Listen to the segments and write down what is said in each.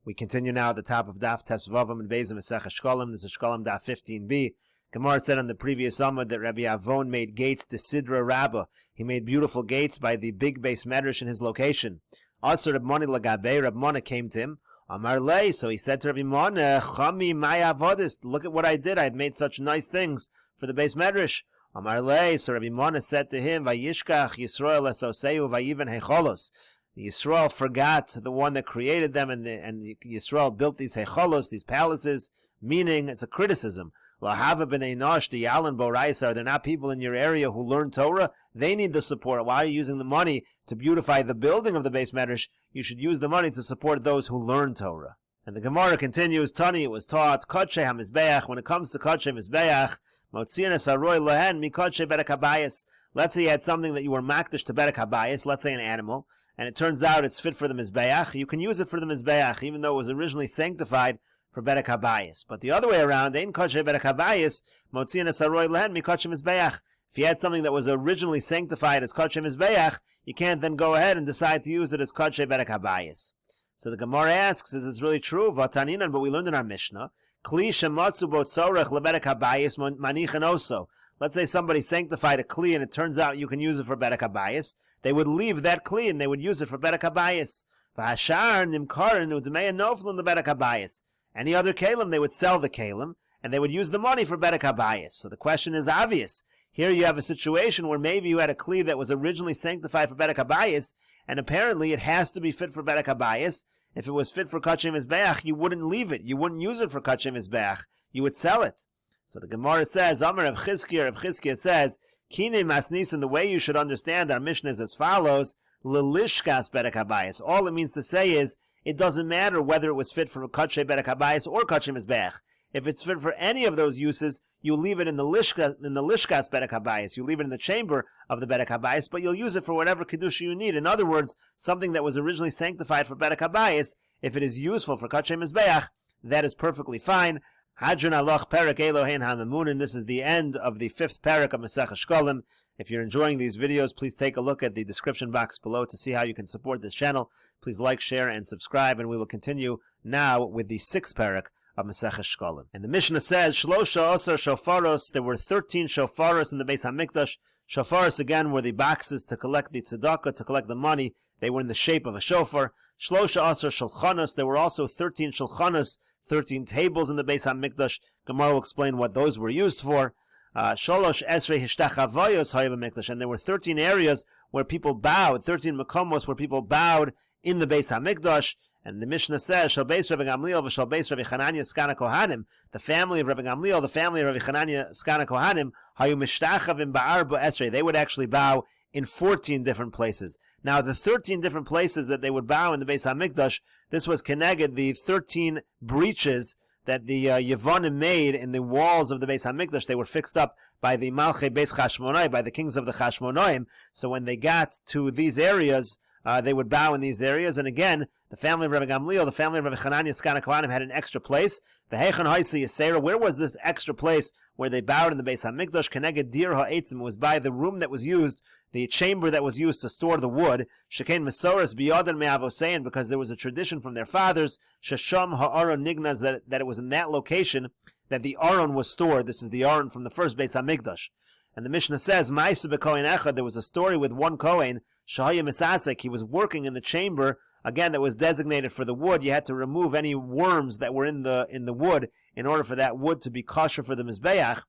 We continue now at the top of Daf Tesvavam and Mesechet Shekalim. This is Shekalim Daf 15b. Gemara said on the previous Amud that Rabbi Avon made gates to Sidra Rabbah. He made beautiful gates by the big base medrash in his location. Also, Reb Moni Lagabe, Reb Moni came to him. Amar Lei, so he said to Rabbi Moni, Chami Maya Avodis, look at what I did. I've made such nice things for the base medrash. Amar Lei, so Rabbi Moni said to him, Vayishkach Yisrael Esoseu Vayiven Hecholos. Yisrael forgot the one that created them, and Yisrael built these hecholos, these palaces, meaning it's a criticism. Lahava b'nei nosh, the Yalan Boraisa, are there not people in your area who learn Torah? They need the support. Why are you using the money to beautify the building of the base medrash? You should use the money to support those who learn Torah. And the Gemara continues, Tani, it was taught, Kodshe HaMizbeach, when it comes to Kodshe Mizbeach, Motzian Esaroy Lehen, Mi Kodshe Berek HaBayis. Let's say you had something that you were makdish to Berek HaBayis, let's say an animal, and it turns out it's fit for the Mizbeach. You can use it for the Mizbeach, even though it was originally sanctified for Berek HaBayis. But the other way around, Ein Kodshe Berek HaBayis, Motzian Esaroy Lehen, Mi Kodshe Mizbeach. If you had something that was originally sanctified as Kodshe Mizbeach, you can't then go ahead and decide to use it as Kodshe Berek HaBayis. So the Gemara asks, is this really true? Vataninan, but we learned in our Mishnah, Kli shematzu bo tzorech leberek habayis manichin oso. Let's say somebody sanctified a Kli and it turns out you can use it for berek habayis. They would leave that Kli and they would use it for berek habayis. V'hashar nimkarin udmei noflin leberek habayis. Any other kalim, they would sell the kalim and they would use the money for berek habayis. So the question is obvious. Here you have a situation where maybe you had a Kli that was originally sanctified for berek habayis, and apparently it has to be fit for berek habayis. If it was fit for Kachem Mizbeach, you wouldn't leave it. You wouldn't use it for Kachem Mizbeach. You would sell it. So the Gemara says, Amar Reb Chizkiya says, Kine Masnisin, the way you should understand our Mishnah is as follows, Lelishkas berek habayis. All it means to say is, it doesn't matter whether it was fit for Kachem berek habayis or Kachem Mizbeach. If it's fit for any of those uses, you leave it in the lishkas berek habayis. You leave it in the chamber of the berek habayis, but you'll use it for whatever kedusha you need. In other words, something that was originally sanctified for berek habayis, if it is useful for kachem mizbeach, that is perfectly fine. Hadron aloch perek Elohein hamamunin. This is the end of the 5th perek of Mesechet Shekalim. If you're enjoying these videos, please take a look at the description box below to see how you can support this channel. Please like, share, and subscribe, and we will continue now with the 6th perek of Mesechet Shekalim. And the Mishnah says, Shlosha Osar Shofaros, there were 13 Shofaros in the Beis HaMikdash. Shofaros, again, were the boxes to collect the tzedakah, to collect the money. They were in the shape of a shofar. Shlosha Osar Shulchanos, there were also 13 Shulchanos, 13 tables in the Beis HaMikdash. Gemara will explain what those were used for. Sholosh Esrei Hishtachavayos Hayav HaMikdash, and there were 13 areas where people bowed, 13 makomos where people bowed in the Beis HaMikdash. And the Mishnah says, Shal Beis Rabbi Gamliel v'Shal Beis Rabbi Chananya Skana Kohanim, the family of Rabbi Gamliel, the family of Rabbi Chananya Skana Kohanim, Hayu Mishtachavim Ba'ar Bo'esrei, they would actually bow in 14 different places. Now, the 13 different places that they would bow in the Beis HaMikdash, this was keneged the 13 breaches that the Yevonim made in the walls of the Beis HaMikdash. They were fixed up by the Malchei Beis Chashmonai, by the kings of the Chashmonaim. So when they got to these areas, they would bow in these areas. And again, the family of Rabbi Gamliel, the family of Rabbi Chananya Skana Kohanim had an extra place. Where was this extra place where they bowed in the Beis HaMikdash? Keneged dir ha'etzim, was by the room that was used, the chamber that was used to store the wood. Shekain Mesoras biyadan me'avosein, because there was a tradition from their fathers, Shesham ha'aron nignaz, that it was in that location that the aron was stored. This is the aron from the first Beis HaMikdash. And the Mishnah says, Ma'isa b'kohen echad, there was a story with one kohen, Shahaya Misasek, he was working in the chamber, again, that was designated for the wood. You had to remove any worms that were in the wood in order for that wood to be kosher for the Mizbeach.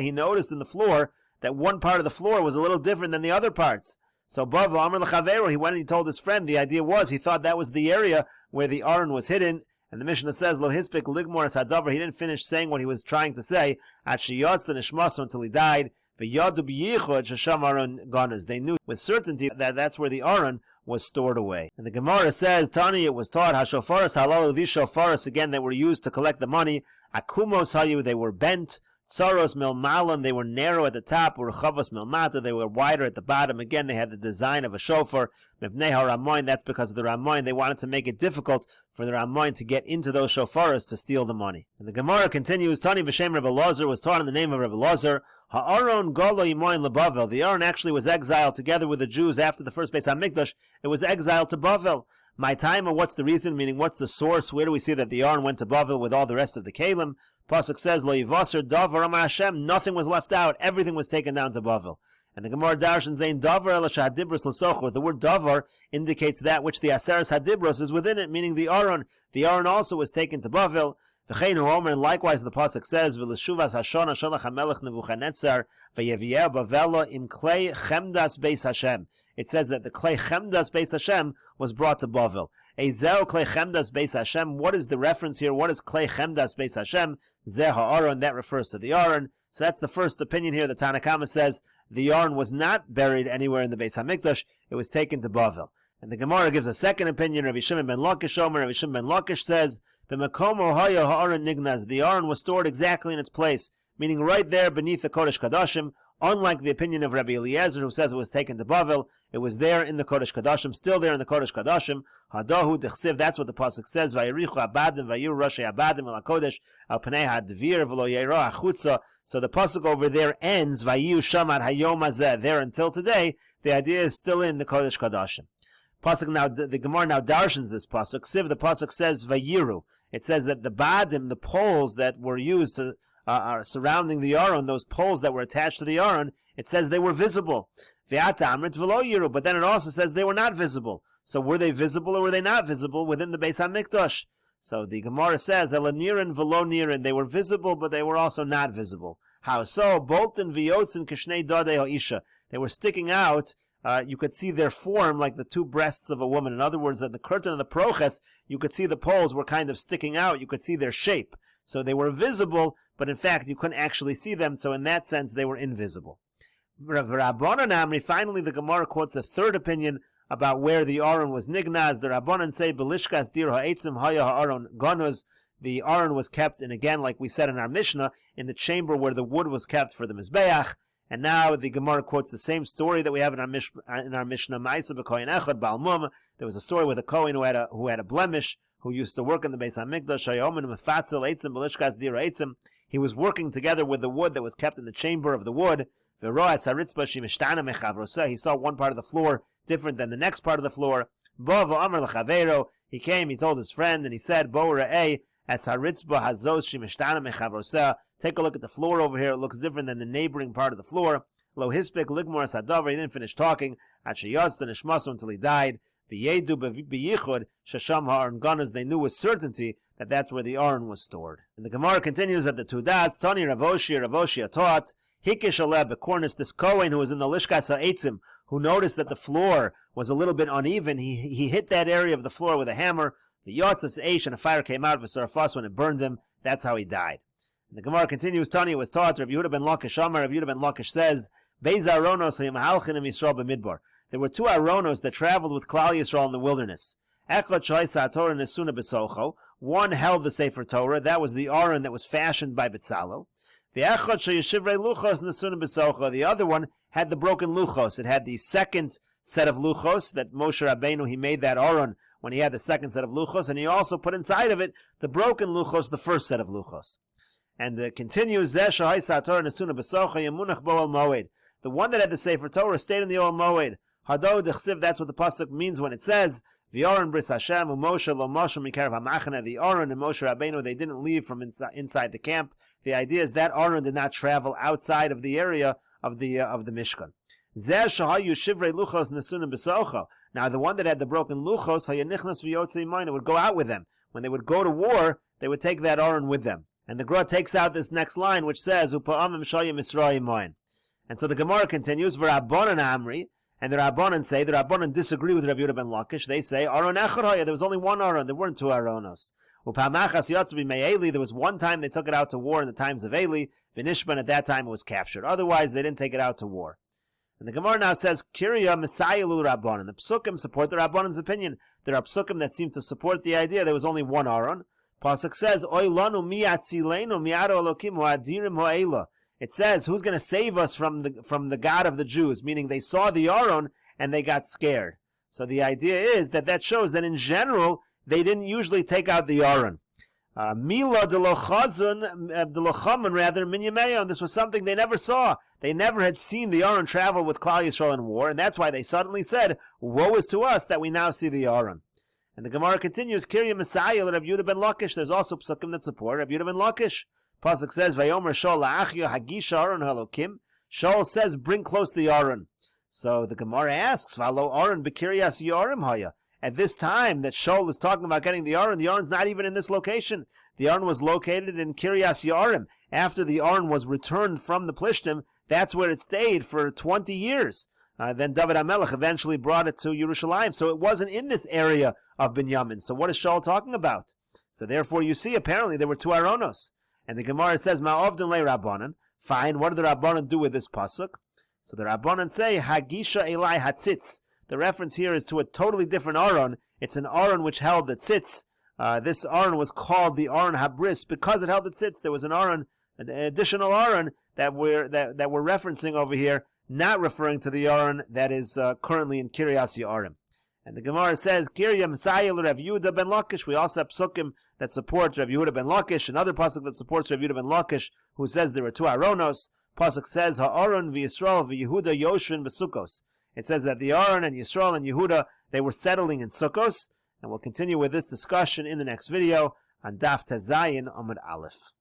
He noticed in the floor that one part of the floor was a little different than the other parts. So Bava Amar L'Chavero, he went and he told his friend, the idea was, he thought that was the area where the aron was hidden. And the Mishnah says, Lo hispik ligmor es hadavar, he didn't finish saying what he was trying to say, at sheyotz nishmaso, until he died, v'yadu b'yichud shesham aron ganas. They knew with certainty that that's where the aron was stored away. And the Gemara says, Tani, it was taught, hashofaras halalu, these shofaras, again, that were used to collect the money, akumos hayu, they were bent, Tsaros milmalon, they were narrow at the top, Urchavos milmata, they were wider at the bottom. Again, they had the design of a shofar. Mibnei haramoin, that's because of the ramoin. They wanted to make it difficult for the ramoin to get into those shofaras to steal the money. And the Gemara continues, Tani b'shem Rebbe Lozer, was taught in the name of Rebbe Lozer. Ha'aron golo yimoin leBavel. The Aron actually was exiled together with the Jews after the first Beis HaMikdash. It was exiled to Bavel. My time, or what's the reason? Meaning, what's the source? Where do we see that the Aron went to Bavel with all the rest of the Kalim? Pasuk says, Lo yivaser davar amar Hashem. Nothing was left out. Everything was taken down to Bavel. And the Gemara darshan zayin davar ela shehadibros l'sochor. The word davar indicates that which the aseres hadibros is within it, meaning the Aron. The Aron also was taken to Bavel. And likewise the pasuk says, "V'leshuvas Hashon Shalach HaMelech Nebuchadnezzar v'yevieh Bavelo im klei chemdas beis Hashem." It says that the klei chemdas beis Hashem was brought to Bavel. Ezeu klei chemdas beis Hashem. What is the reference here? What is klei chemdas beis Hashem? Zeh ha'aron. That refers to the Aron. So that's the first opinion here. The Tanakama says the Aron was not buried anywhere in the Beis Hamikdash. It was taken to Bavel. And the Gemara gives a second opinion. Rabbi Shimon ben Lakish Omer. Rabbi Shimon ben Lakish says, the Aron was stored exactly in its place, meaning right there beneath the Kodesh Kadashim. Unlike the opinion of Rabbi Eliezer, who says it was taken to Bavel, it was there in the Kodesh Kadashim, still there in the Kodesh Kadashim. Hadahu dechsiv, that's what the pasuk says. Vayirichu abadim, vayiru rashi abadim al Kodesh al pnei hadvir v'lo yeiro achutza. So the pasuk over there ends vayiu shamar hayom hazeh. There until today, the idea is still in the Kodesh Kadashim. Pasuk now, the Gemara now darshans this pasuk. Siv, the pasuk says vayiru. It says that the badim, the poles that were used to are surrounding the Aron, those poles that were attached to the Aron, it says they were visible. But then it also says they were not visible. So were they visible or were they not visible within the Beis HaMikdash? So the Gemara says, Elanirin v'lo nirin, they were visible, but they were also not visible. How so? Bolton v'yotzin kishnei dodei ha'isha. They were sticking out. You could see their form like the two breasts of a woman. In other words, at the curtain of the proches, you could see the poles were kind of sticking out. You could see their shape. So they were visible, but in fact, you couldn't actually see them. So in that sense, they were invisible. Finally, the Gemara quotes a third opinion about where the Aron was nignaz. The Rabbanan say, Belishkas dir ha'etzim haya ha'aron ganuz. The Aron was kept, and again, like we said in our Mishnah, in the chamber where the wood was kept for the Mizbeach. And now the Gemara quotes the same story that we have in our Mishnah. Ma'isa b'kohen echad balmum. There was a story with a Kohen who had a blemish, who used to work in the Beis Hamikdash. He was working together with the wood that was kept in the chamber of the wood. He saw one part of the floor different than the next part of the floor. He came, he told his friend, and he said, take a look at the floor over here. It looks different than the neighboring part of the floor. He didn't finish talking until he died. They knew with certainty that that's where the Aron was stored. And the Gemara continues at the two dots. Tani Ravoshia taught, Hikish Aleb, Bekornis, this Kohen who was in the Lishkas HaEtzim, who noticed that the floor was a little bit uneven. He hit that area of the floor with a hammer. The Yotzas Eish, and a fire came out of Sarafas when it burned him. That's how he died. And the Gemara continues, Tani was taught, Rav Yehuda ben Lakish Amar, Rav Yehuda ben Lakish says, Beis Aronos Hayimhalchin and Yisrael b'Midbar. There were two Aronos that traveled with Klal Yisrael in the wilderness. Echad Shoisa Torah Nesuna B'Socho. One held the Sefer Torah. That was the Aron that was fashioned by Betzalel. The Echad Shoyeshivrei Luchos Nesuna B'Socho. The other one had the broken Luchos. It had the second set of Luchos that Moshe Rabbeinu, he made that Aron when he had the second set of Luchos, and he also put inside of it the broken Luchos, the first set of Luchos. And continues, Zeh Shoisa Torah Nesuna B'Socho Yemunach Bo El Moed. The one that had the Sefer Torah stayed in the Ol Moed. Hado dechsiv, that's what the pasuk means when it says, V'Aron bris Hashem u'Moshe lo moshe mikarav ha'machane. The Aron and Moshe Rabbeinu, they didn't leave from inside the camp. The idea is that Aron did not travel outside of the area of the Mishkan. Zeh shahayu shivrei luchos nesunim b'socho. Now the one that had the broken luchos, hayanichnas v'yotzei imayna, would go out with them. When they would go to war, they would take that Aron with them. And the Gra takes out this next line, which says, Upa'amim shayim Yisrael imayin. And so the Gemara continues, V'Rabbanan Amri. And the Rabbanan say, the Rabbanan disagree with Rabbi Yehuda ben Lakish. They say, Aron echad haya, there was only one Aron, there weren't two Aronos. Upamachas yatzabi me'eli, there was one time they took it out to war in the times of Eli. V'nishban, at that time it was captured. Otherwise, they didn't take it out to war. And the Gemara now says, Kirya Messiahul Rabbanan. The Psukim support the Rabbanan's opinion. There are Psukim that seem to support the idea there was only one Aron. Pasuk says, Oy lanu mi'atzilenu mi'aro elokim ha'adirim ha'ela. It says, who's going to save us from the God of the Jews? Meaning they saw the Aron and they got scared. So the idea is that shows that in general, they didn't usually take out the Aron. Mila de lochaman rather, min yameyon. This was something they never saw. They never had seen the Aron travel with Klal Yisrael in war, and that's why they suddenly said, woe is to us that we now see the Aron. And the Gemara continues, Kirya Messiah Rabbi Yehuda ben Lakish. There's also psukim that support Rabbi Yehuda ben Lakish. Pasuk says, Vayomer Shaul la'achyo hagisha Aron halokim. Shaul says, bring close the Aron. So the Gemara asks, Valo Aron bekiryas Yarim haya. At this time that Shaul is talking about getting the Aron's not even in this location. The Aron was located in Kiryas Yarim. After the Aron was returned from the Plishtim, that's where it stayed for 20 years. Then David HaMelech eventually brought it to Yerushalayim. So it wasn't in this area of Binyamin. So what is Shaul talking about? So therefore you see, apparently there were two Aronos. And the Gemara says, Ma'ovdin le Rabbanan. Fine, what did the Rabbanan do with this pasuk? So the Rabbanan say, Hagisha Elai Hatzitz. The reference here is to a totally different Aron. It's an Aron which held the tzitz. This Aron was called the Aron Habris because it held the tzitz. There was an Aron, an additional Aron that we're referencing over here, not referring to the Aron that is currently in Kiryas Yarim. And the Gemara says, Kirya Messiah Rav Yehuda ben Lakish. We also have psukim that support Rav Yehuda ben Lakish, another pasuk that supports Rav Yehuda ben Lakish, who says there were two Aronos. Pasuk says, Ha'aron v'Yisrael v'Yehuda Yoshvin b'Sukkos. It says that the Aron and Yisrael and Yehuda, they were settling in Sukkos. And we'll continue with this discussion in the next video on Daf Tezayin Amud Aleph.